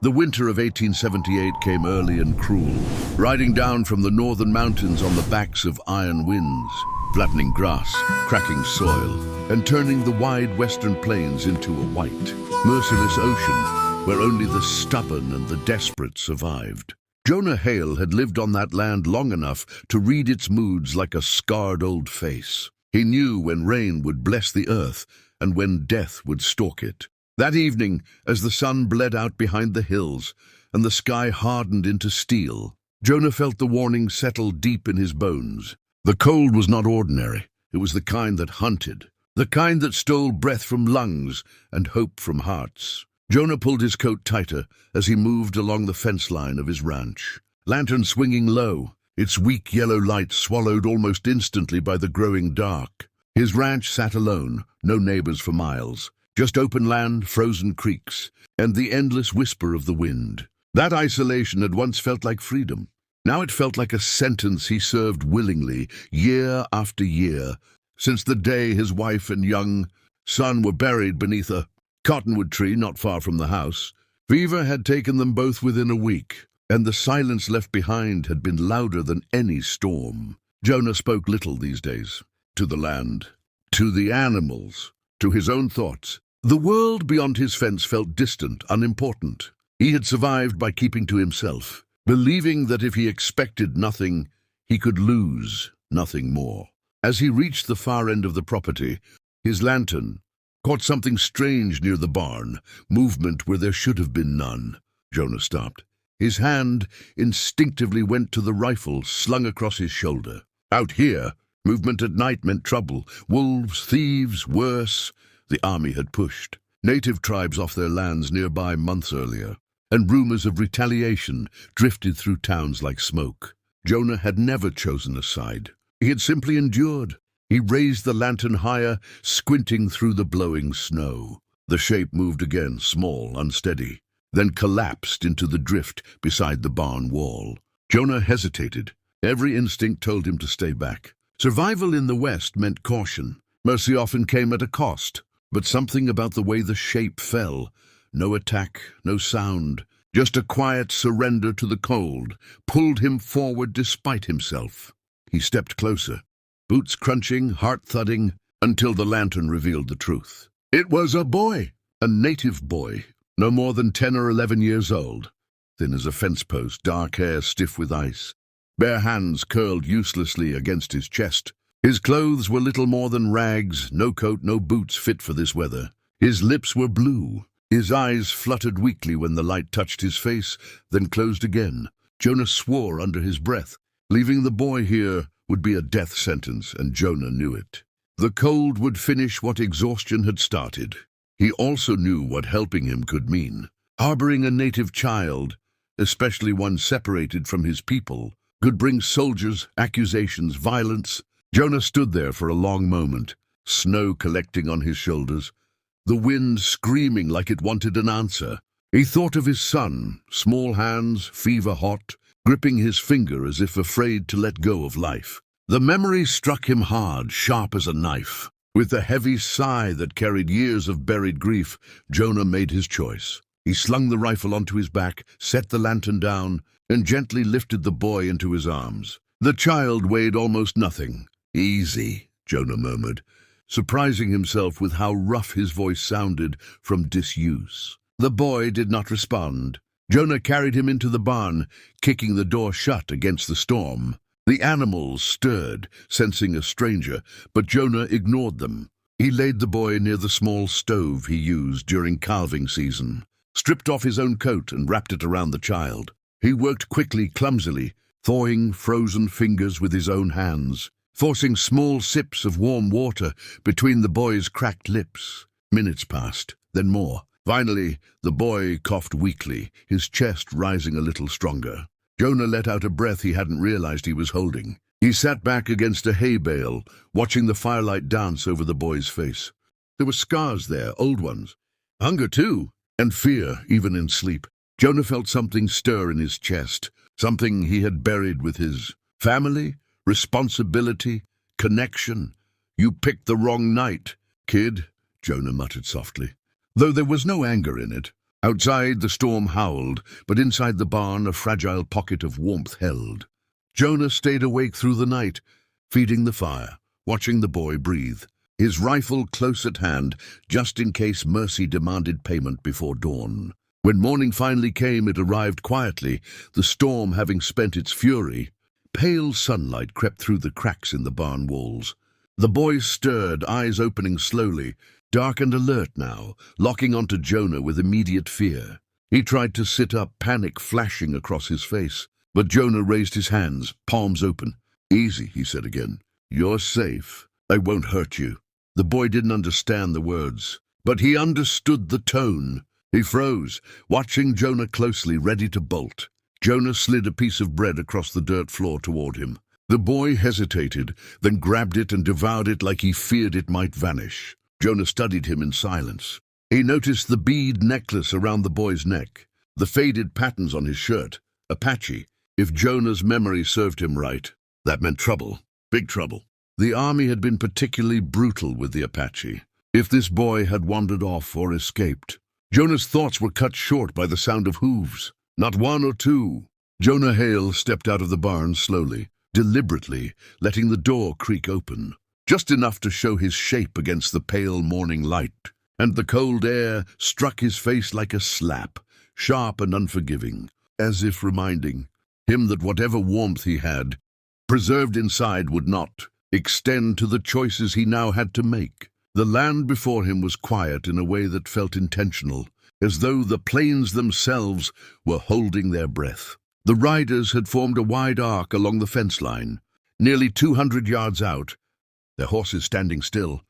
The winter of 1878 came early and cruel, riding down from the northern mountains on the backs of iron winds, flattening grass, cracking soil, and turning the wide western plains into a white, merciless ocean where only the stubborn and the desperate survived. Jonah Hale had lived on that land long enough to read its moods like a scarred old face. He knew when rain would bless the earth and when death would stalk it. That evening, as the sun bled out behind the hills and the sky hardened into steel, Jonah felt the warning settle deep in his bones. The cold was not ordinary. It was the kind that hunted, the kind that stole breath from lungs and hope from hearts. Jonah pulled his coat tighter as he moved along the fence line of his ranch, lantern swinging low, its weak yellow light swallowed almost instantly by the growing dark. His ranch sat alone, no neighbors for miles, just open land, frozen creeks, and the endless whisper of the wind. That isolation had once felt like freedom. Now it felt like a sentence he served willingly, year after year, since the day his wife and young son were buried beneath a cottonwood tree not far from the house. Fever had taken them both within a week, and the silence left behind had been louder than any storm. Jonah spoke little these days, to the land, to the animals, to his own thoughts. The world beyond his fence felt distant, unimportant. He had survived by keeping to himself, believing that if he expected nothing, he could lose nothing more. As he reached the far end of the property, his lantern caught something strange near the barn, movement where there should have been none. Jonah stopped. His hand instinctively went to the rifle slung across his shoulder. Out here, movement at night meant trouble. Wolves, thieves, worse. The army had pushed native tribes off their lands nearby months earlier, and rumors of retaliation drifted through towns like smoke. Jonah had never chosen a side. He had simply endured. He raised the lantern higher, squinting through the blowing snow. The shape moved again, small, unsteady, then collapsed into the drift beside the barn wall. Jonah hesitated. Every instinct told him to stay back. Survival in the West meant caution. Mercy often came at a cost, but something about the way the shape fell, no attack, no sound, just a quiet surrender to the cold, pulled him forward despite himself. He stepped closer, boots crunching, heart thudding, until the lantern revealed the truth. It was a boy, a native boy, no more than 10 or 11 years old, thin as a fence post, dark hair stiff with ice, bare hands curled uselessly against his chest. His clothes were little more than rags, no coat, no boots fit for this weather. His lips were blue. His eyes fluttered weakly when the light touched his face, then closed again. Jonah swore under his breath. Leaving the boy here would be a death sentence, and Jonah knew it. The cold would finish what exhaustion had started. He also knew what helping him could mean. Harboring a native child, especially one separated from his people, could bring soldiers, accusations, violence. Jonah stood there for a long moment, snow collecting on his shoulders, the wind screaming like it wanted an answer. He thought of his son, small hands, fever-hot, gripping his finger as if afraid to let go of life. The memory struck him hard, sharp as a knife. With the heavy sigh that carried years of buried grief, Jonah made his choice. He slung the rifle onto his back, set the lantern down, and gently lifted the boy into his arms. The child weighed almost nothing. "Easy," Jonah murmured, surprising himself with how rough his voice sounded from disuse. The boy did not respond. Jonah carried him into the barn, kicking the door shut against the storm. The animals stirred, sensing a stranger, but Jonah ignored them. He laid the boy near the small stove he used during calving season, stripped off his own coat and wrapped it around the child. He worked quickly, clumsily, thawing frozen fingers with his own hands, forcing small sips of warm water between the boy's cracked lips. Minutes passed, then more. Finally, the boy coughed weakly, his chest rising a little stronger. Jonah let out a breath he hadn't realized he was holding. He sat back against a hay bale, watching the firelight dance over the boy's face. There were scars there, old ones. Hunger, too, and fear, even in sleep. Jonah felt something stir in his chest, something he had buried with his family, responsibility, connection. "You picked the wrong night, kid," Jonah muttered softly. Though there was no anger in it, Outside, the storm howled, but inside the barn, a fragile pocket of warmth held. Jonah stayed awake through the night, feeding the fire, watching the boy breathe, his rifle close at hand, just in case Mercy demanded payment before dawn. When morning finally came, it arrived quietly, the storm having spent its fury. Pale sunlight crept through the cracks in the barn walls. The boy stirred, eyes opening slowly, dark and alert now, locking onto Jonah with immediate fear. He tried to sit up, panic flashing across his face, but Jonah raised his hands, palms open. "Easy," he said again. "You're safe. I won't hurt you." The boy didn't understand the words, but he understood the tone. He froze, watching Jonah closely, ready to bolt. Jonah slid a piece of bread across the dirt floor toward him. The boy hesitated, then grabbed it and devoured it like he feared it might vanish. Jonah studied him in silence. He noticed the bead necklace around the boy's neck, the faded patterns on his shirt. Apache. If Jonah's memory served him right, that meant trouble, big trouble. The army had been particularly brutal with the Apache. If this boy had wandered off or escaped. Jonah's thoughts were cut short by the sound of hooves. Not one or two. Jonah Hale stepped out of the barn slowly, deliberately, letting the door creak open, just enough to show his shape against the pale morning light, and the cold air struck his face like a slap, sharp and unforgiving, as if reminding him that whatever warmth he had, preserved inside, would not extend to the choices he now had to make. The land before him was quiet in a way that felt intentional, as though the plains themselves were holding their breath. The riders had formed a wide arc along the fence line, nearly 200 yards out, their horses standing still,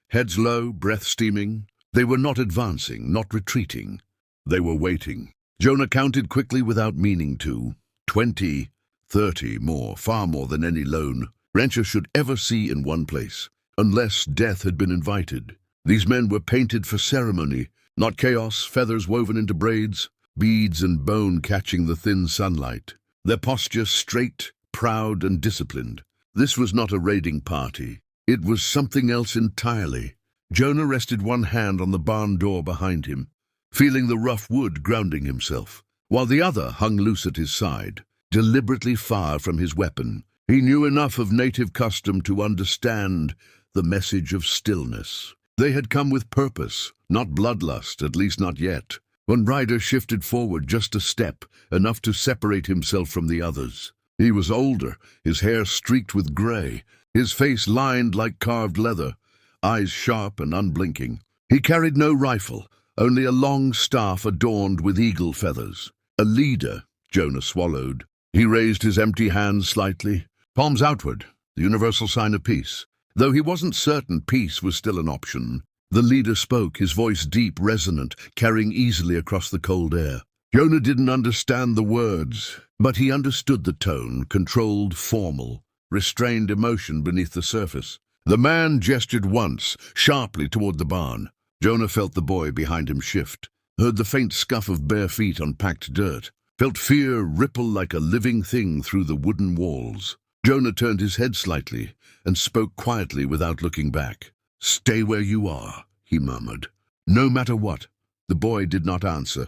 heads low, breath steaming. They were not advancing, not retreating. They were waiting. Jonah counted quickly without meaning to. 20, 30 more, far more than any lone rancher should ever see in one place, unless death had been invited. These men were painted for ceremony, not chaos, feathers woven into braids, beads and bone catching the thin sunlight. Their posture straight, proud and disciplined. This was not a raiding party. It was something else entirely. Jonah rested one hand on the barn door behind him, feeling the rough wood grounding himself, while the other hung loose at his side, deliberately far from his weapon. He knew enough of native custom to understand the message of stillness. They had come with purpose, not bloodlust, at least not yet. One rider shifted forward just a step, enough to separate himself from the others. He was older, his hair streaked with gray, his face lined like carved leather, eyes sharp and unblinking. He carried no rifle, only a long staff adorned with eagle feathers. A leader, Jonah swallowed. He raised his empty hands slightly, palms outward, the universal sign of peace. Though he wasn't certain peace was still an option, the leader spoke, his voice deep, resonant, carrying easily across the cold air. Jonah didn't understand the words, but he understood the tone, controlled, formal, restrained emotion beneath the surface. The man gestured once, sharply toward the barn. Jonah felt the boy behind him shift, heard the faint scuff of bare feet on packed dirt, felt fear ripple like a living thing through the wooden walls. Jonah turned his head slightly and spoke quietly without looking back. "Stay where you are," he murmured. "No matter what." The boy did not answer,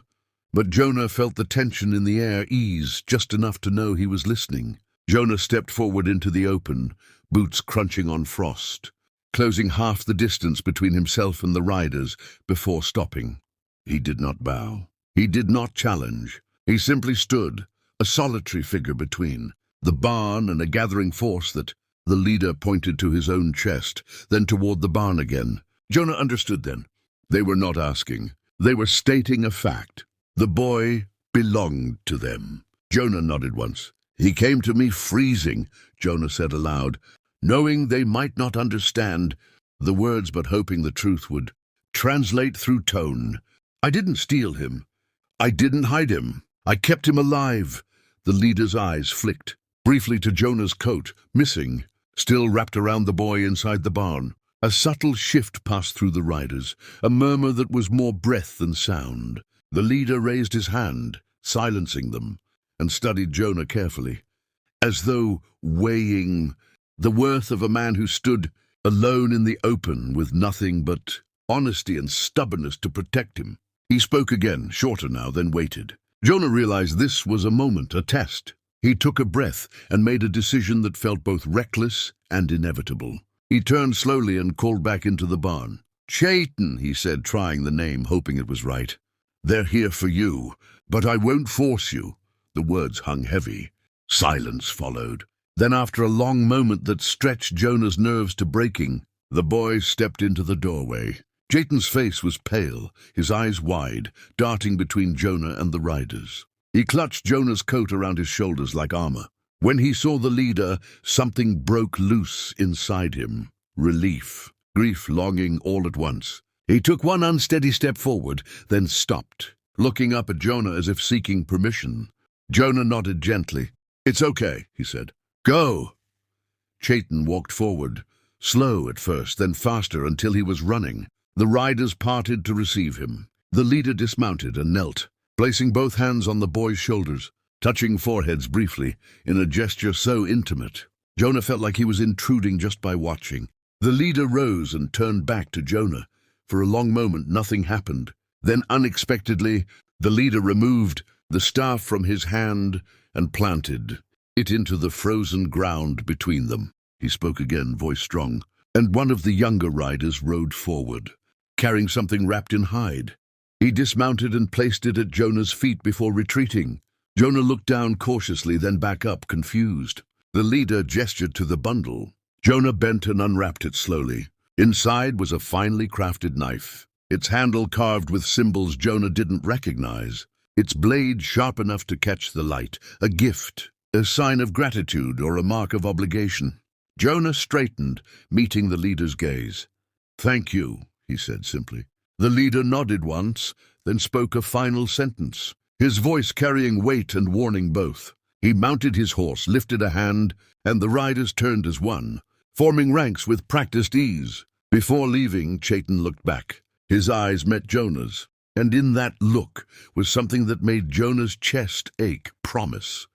but Jonah felt the tension in the air ease just enough to know he was listening. Jonah stepped forward into the open, boots crunching on frost, closing half the distance between himself and the riders before stopping. He did not bow. He did not challenge. He simply stood, a solitary figure between the barn and a gathering force that the leader pointed to his own chest, then toward the barn again. Jonah understood then. They were not asking. They were stating a fact. The boy belonged to them. Jonah nodded once. "He came to me freezing," Jonah said aloud, knowing they might not understand the words but hoping the truth would translate through tone. "I didn't steal him. I didn't hide him. I kept him alive." The leader's eyes flicked briefly to Jonah's coat, missing, still wrapped around the boy inside the barn. A subtle shift passed through the riders, a murmur that was more breath than sound. The leader raised his hand, silencing them, and studied Jonah carefully, as though weighing the worth of a man who stood alone in the open with nothing but honesty and stubbornness to protect him. He spoke again, shorter now, then waited. Jonah realized this was a moment, a test. He took a breath and made a decision that felt both reckless and inevitable. He turned slowly and called back into the barn. "Chayton," he said, trying the name, hoping it was right. "They're here for you, but I won't force you." The words hung heavy. Silence followed. Then, after a long moment that stretched Jonah's nerves to breaking, the boy stepped into the doorway. Chayton's face was pale, his eyes wide, darting between Jonah and the riders. He clutched Jonah's coat around his shoulders like armor. When he saw the leader, something broke loose inside him. Relief, grief, longing, all at once. He took one unsteady step forward, then stopped, looking up at Jonah as if seeking permission. Jonah nodded gently. "It's okay," he said. "Go!" Chayton walked forward, slow at first, then faster until he was running. The riders parted to receive him. The leader dismounted and knelt, placing both hands on the boy's shoulders, touching foreheads briefly, in a gesture so intimate. Jonah felt like he was intruding just by watching. The leader rose and turned back to Jonah. For a long moment, nothing happened. Then, unexpectedly, the leader removed the staff from his hand and planted it into the frozen ground between them. He spoke again, voice strong, and one of the younger riders rode forward, carrying something wrapped in hide. He dismounted and placed it at Jonah's feet before retreating. Jonah looked down cautiously, then back up, confused. The leader gestured to the bundle. Jonah bent and unwrapped it slowly. Inside was a finely crafted knife, its handle carved with symbols Jonah didn't recognize, its blade sharp enough to catch the light, a gift, a sign of gratitude or a mark of obligation. Jonah straightened, meeting the leader's gaze. "Thank you," he said simply. The leader nodded once, then spoke a final sentence, his voice carrying weight and warning both. He mounted his horse, lifted a hand, and the riders turned as one, forming ranks with practiced ease. Before leaving, Chayton looked back. His eyes met Jonah's, and in that look was something that made Jonah's chest ache, promise.